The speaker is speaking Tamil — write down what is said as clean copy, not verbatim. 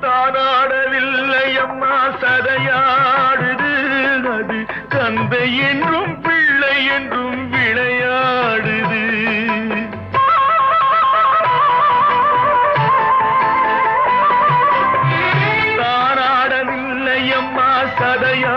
தானாடவில்லை அம்மா சதையாடுது அது தந்தை என்றும் பிள்ளை என்றும் விளையாடுது தானாடவில்லை அம்மா சதையா